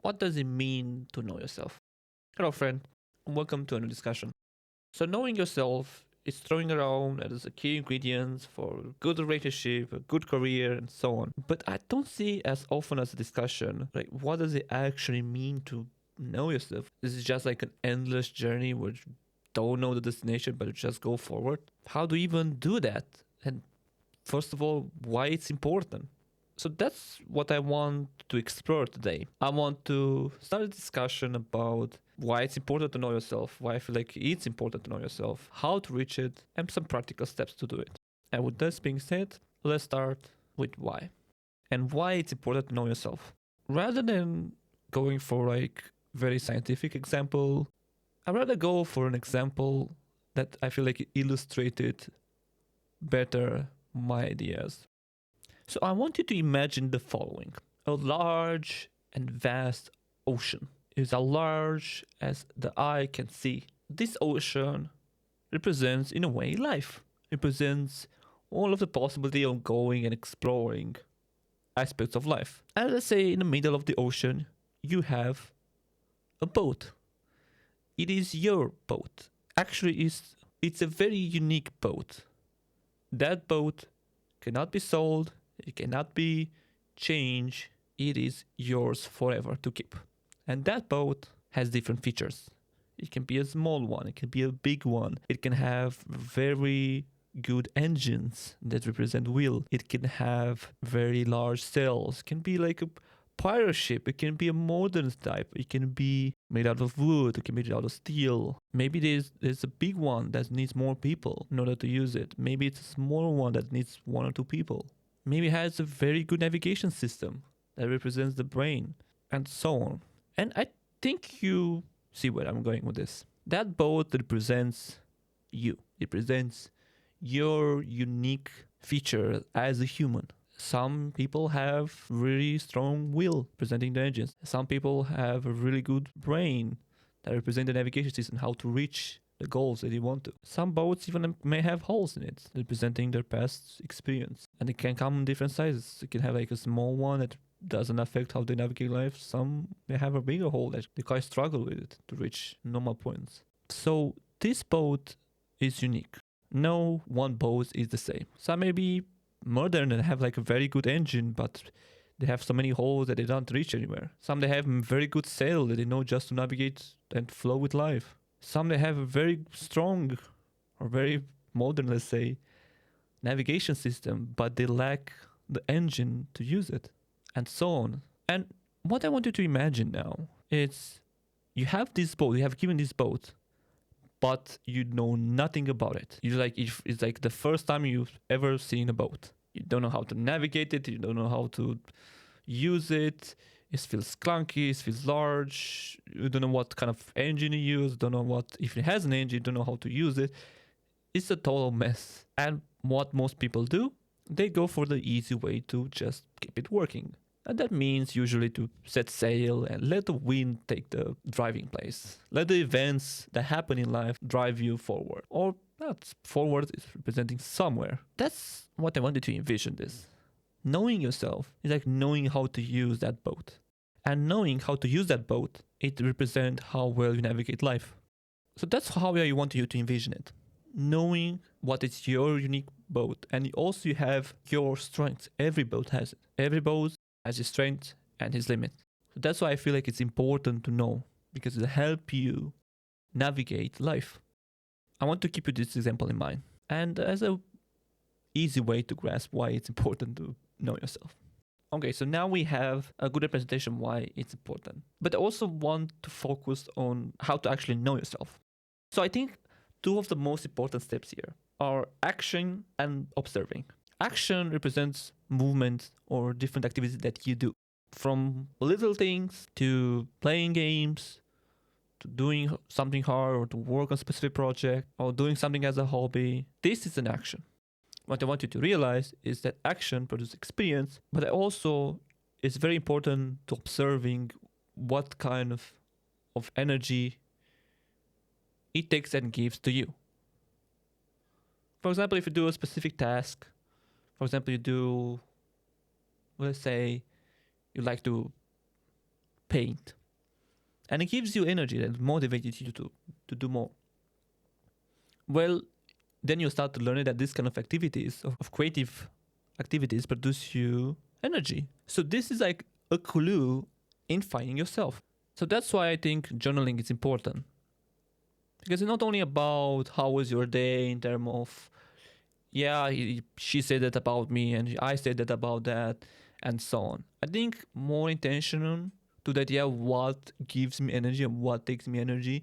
what does it mean to know yourself? Hello, friend. Welcome to a new discussion. So, knowing yourself is throwing around as a key ingredient for a good relationship, a good career, and so on. But I don't see as often as a discussion like what does it actually mean to know yourself? Is it just like an endless journey where you don't know the destination but you just go forward? How do you even do that? And first of all, why it's important? So that's what I want to explore today. I want to start a discussion about why it's important to know yourself, why I feel like it's important to know yourself, how to reach it, and some practical steps to do it. And with this being said, let's start with why. And why it's important to know yourself. Rather than going for like very scientific example, I'd rather go for an example that I feel like illustrated better my ideas. So I want you to imagine the following. A large and vast ocean is as large as the eye can see. This ocean represents, in a way, life. Represents all of the possibility of going and exploring aspects of life. And let's say in the middle of the ocean, you have a boat. It is your boat. Actually, it's a very unique boat. That boat cannot be sold, it cannot be changed, it is yours forever to keep. And that boat has different features. It can be a small one, it can be a big one, it can have very good engines that represent wheel, it can have very large sails, it can be like a pirate ship, it can be a modern type, it can be made out of wood, it can be made out of steel. Maybe there's a big one that needs more people in order to use it. Maybe it's a small one that needs one or two people. Maybe it has a very good navigation system that represents the brain, and so on. And I think you see where I'm going with this. That boat represents you. It represents your unique feature as a human. Some people have really strong will presenting the engines. Some people have a really good brain that represent the navigation system, how to reach the goals that you want to. Some boats even may have holes in it, representing their past experience. And it can come in different sizes. You can have like a small one that doesn't affect how they navigate life. Some may have a bigger hole that they quite struggle with it to reach normal points. So this boat is unique. No one boat is the same. Some may be modern and have like a very good engine, but they have so many holes that they don't reach anywhere. Some they have very good sail that they know just to navigate and flow with life. Some they have a very strong or very modern, let's say, navigation system, but they lack the engine to use it, and so on. And what I want you to imagine now is you have this boat, you have given this boat, but you know nothing about it. It's like the first time you've ever seen a boat. You don't know how to navigate it, you don't know how to use it. It feels clunky, it feels large, you don't know what kind of engine you use, don't know what if it has an engine, you don't know how to use it. It's a total mess. And what most people do, they go for the easy way to just keep it working. And that means usually to set sail and let the wind take the driving place. Let the events that happen in life drive you forward. Or not forward is representing somewhere. That's what I wanted to envision this. Knowing yourself is like knowing how to use that boat. And knowing how to use that boat, it represents how well you navigate life. So that's how I want you to envision it. Knowing what is your unique boat, and also you have your strengths. Every boat has it. Every boat has his strength and his limit. So that's why I feel like it's important to know, because it'll help you navigate life. I want to keep you this example in mind, and as a easy way to grasp why it's important to know yourself. Okay, so now we have a good representation why it's important. But I also want to focus on how to actually know yourself. So I think two of the most important steps here are action and observing. Action represents movement or different activities that you do, from little things to playing games to doing something hard or to work on a specific project or doing something as a hobby. This is an action. What I want you to realize is that action produces experience, but also it's very important to observing what kind of energy it takes and gives to you. For example, if you do a specific task, for example, let's say you like to paint. And it gives you energy that motivates you to do more. Well, then you start to learn that this kind of activities, of creative activities, produce you energy. So this is like a clue in finding yourself. So that's why I think journaling is important. Because it's not only about how was your day in terms of, yeah, she said that about me and I said that about that and so on. I think more intentional to the idea what gives me energy and what takes me energy.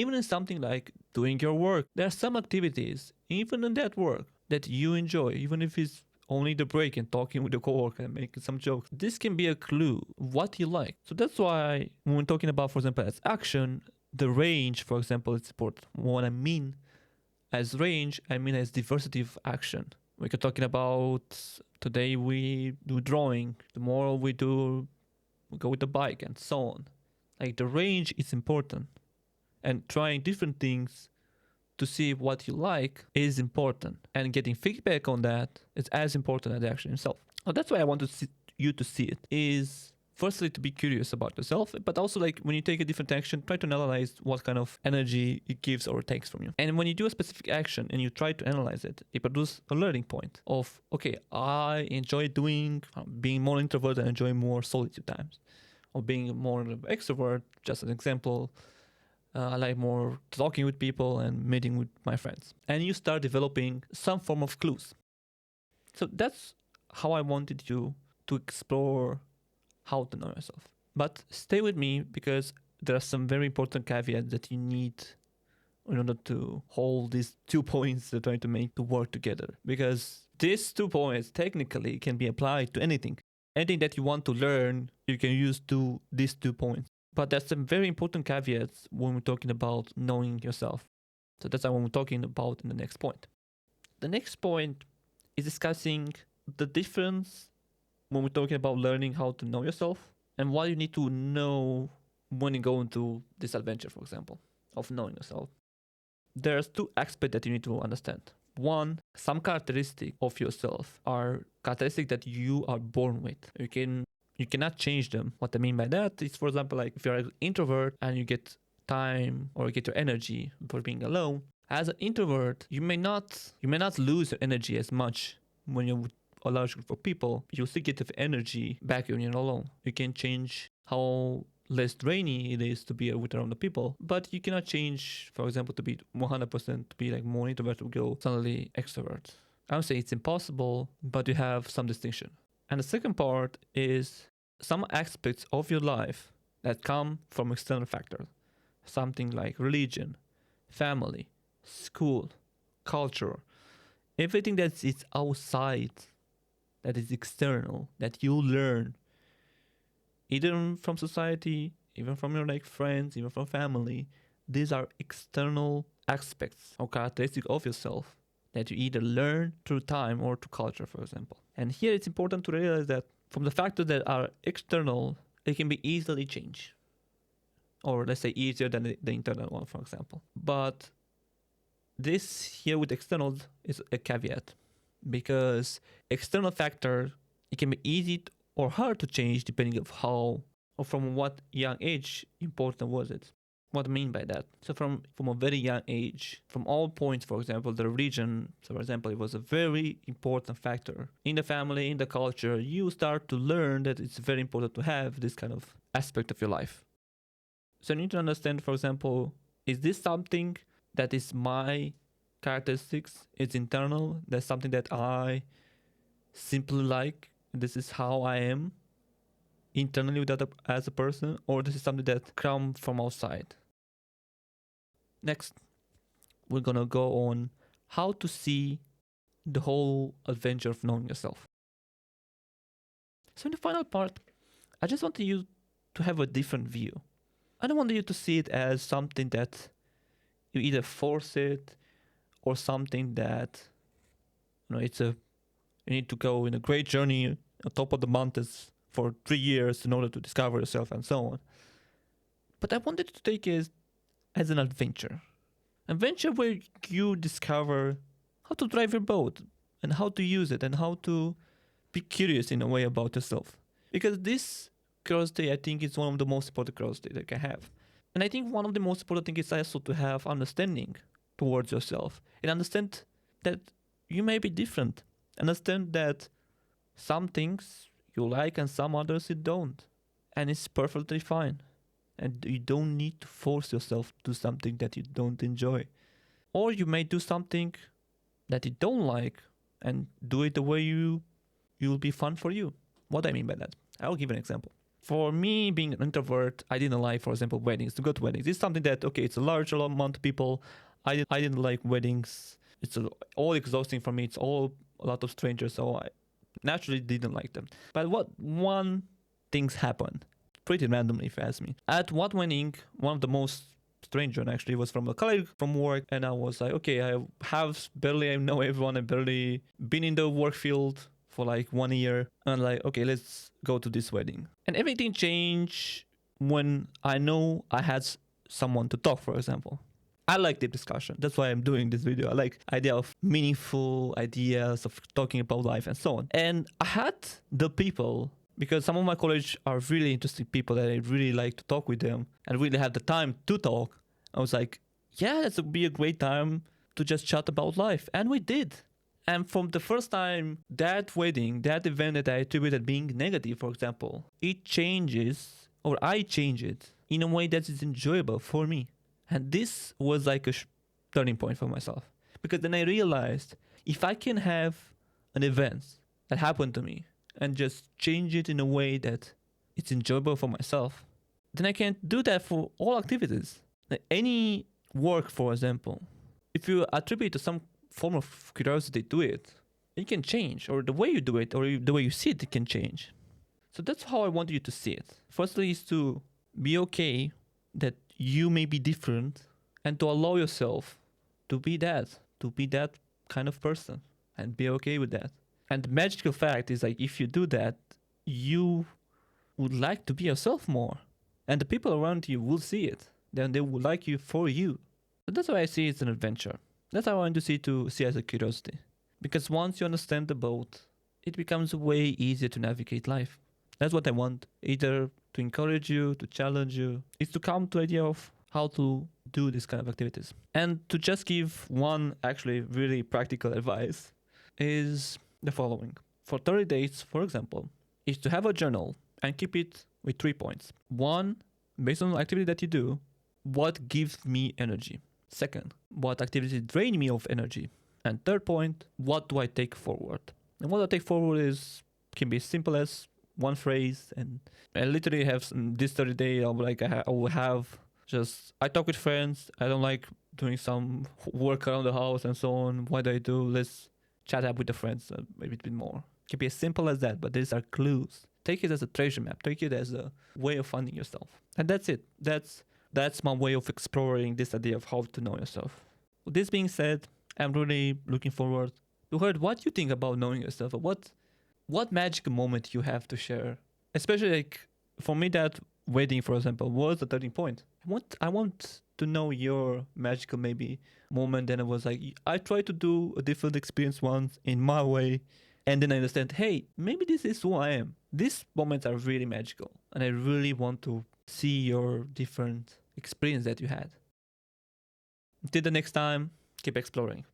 Even in something like doing your work, there are some activities, even in that work, that you enjoy, even if it's only the break and talking with the coworker and making some jokes. This can be a clue what you like. So that's why when we're talking about, for example, as action, the range, for example, is important. What I mean as range, I mean as diversity of action. We're talking about today we do drawing, tomorrow we go with the bike and so on. Like the range is important, and trying different things to see what you like is important, and getting feedback on that is as important as the action itself. So that's why I want you to see it is firstly to be curious about yourself, but also like when you take a different action, try to analyze what kind of energy it gives or takes from you. And when you do a specific action and you try to analyze it, it produces a learning point of, okay, I enjoy being more introvert and enjoy more solitude times, or being more extrovert, just an example. I like more talking with people and meeting with my friends. And you start developing some form of clues. So that's how I wanted you to explore how to know yourself. But stay with me because there are some very important caveats that you need in order to hold these 2 points that I'm trying to make to work together. Because these 2 points technically can be applied to anything. Anything that you want to learn, you can use these 2 points. But there's some very important caveats when we're talking about knowing yourself. So that's what we're talking about in the next point. The next point is discussing the difference when we're talking about learning how to know yourself and what you need to know when you go into this adventure, for example, of knowing yourself. There's 2 aspects that you need to understand. One, some characteristics of yourself are characteristics that you are born with. You cannot change them. What I mean by that is, for example, like if you're an introvert and you get time or you get your energy for being alone, as an introvert, you may not lose your energy as much when you're with a large group of people. You still get the energy back when you're alone. You can change how less draining it is to be with around the people, but you cannot change, for example, to be 100% to be like more introvert to go suddenly extrovert. I would say it's impossible, but you have some distinction. And the second part is some aspects of your life that come from external factors, something like religion, family, school, culture, everything that is outside, that is external, that you learn, either from society, even from your like friends, even from family. These are external aspects or characteristics of yourself that you either learn through time or through culture, for example. And here it's important to realize that from the factors that are external, they can be easily changed. Or let's say easier than the internal one, for example. But this here with external is a caveat, because external factor, it can be easy or hard to change depending of how or from what young age important was it. What I mean by that? So from a very young age, from all points, for example, the religion, so for example, it was a very important factor. In the family, in the culture, you start to learn that it's very important to have this kind of aspect of your life. So you need to understand, for example, is this something that is my characteristics? It's internal. That's something that I simply like. This is how I am internally with that as a person, or this is something that comes from outside. Next, we're gonna go on how to see the whole adventure of knowing yourself. So in the final part, I just want you to have a different view. I don't want you to see it as something that you either force it or something that you need to go in a great journey on top of the mountains for 3 years in order to discover yourself and so on. But I wanted to take it as an adventure. Adventure where you discover how to drive your boat and how to use it and how to be curious in a way about yourself. Because this curiosity, I think, is one of the most important curiosity that you can have. And I think one of the most important things is also to have understanding towards yourself and understand that you may be different. Understand that some things you like and some others you don't. And it's perfectly fine. And you don't need to force yourself to do something that you don't enjoy. Or you may do something that you don't like and do it the way you'll be fun for you. What do I mean by that? I'll give an example. For me, being an introvert, I didn't like, for example, weddings. To go to weddings, it's something that, okay, it's a large amount of people. I didn't like weddings. It's all exhausting for me. It's all a lot of strangers, so I naturally didn't like them. But one things happened pretty randomly, if you ask me. At one wedding, one of the most strange one actually was from a colleague from work, and I was like, okay, I know everyone. I've barely been in the work field for like 1 year, and like, okay, let's go to this wedding. And everything changed when I know I had someone to talk, for example. I like deep discussion. That's why I'm doing this video. I like idea of meaningful ideas of talking about life and so on. And I had the people, because some of my colleagues are really interesting people that I really like to talk with them and really have the time to talk. I was like, yeah, that would be a great time to just chat about life. And we did. And from the first time, that wedding, that event that I attributed being negative, for example, it changes, or I change it in a way that is enjoyable for me. And this was like a turning point for myself. Because then I realized if I can have an event that happened to me and just change it in a way that it's enjoyable for myself, then I can do that for all activities. Like any work, for example, if you attribute to some form of curiosity to it, it can change, or the way you do it, or the way you see it, it can change. So that's how I want you to see it. Firstly is to be okay that you may be different and to allow yourself to be that kind of person and be okay with that. And the magical fact is like if you do that, you would like to be yourself more. And the people around you will see it. Then they will like you for you. So that's why I see it's an adventure. That's how I want to see as a curiosity. Because once you understand the boat, it becomes way easier to navigate life. That's what I want. Either to encourage you, to challenge you, is to come to the idea of how to do this kind of activities. And to just give one actually really practical advice is the following. For 30 days, for example, is to have a journal and keep it with 3 points. One, based on the activity that you do, what gives me energy? Second, what activities drain me of energy? And third point, what do I take forward? And what I take forward can be as simple as one phrase, and I literally have this 30 day. I will have just I talk with friends. I don't like doing some work around the house and so on. What do I do? Let's chat up with the friends, maybe a bit more. It can be as simple as that, but these are clues. Take it as a treasure map. Take it as a way of finding yourself, and that's it. That's my way of exploring this idea of how to know yourself. With this being said, I'm really looking forward to hear what you think about knowing yourself. What magical moment you have to share, especially like for me, that wedding, for example, was a turning point. I want to know your magical maybe moment. And I was like, I tried to do a different experience once in my way, and then I understand, hey, maybe this is who I am. These moments are really magical, and I really want to see your different experience that you had. Until the next time, keep exploring.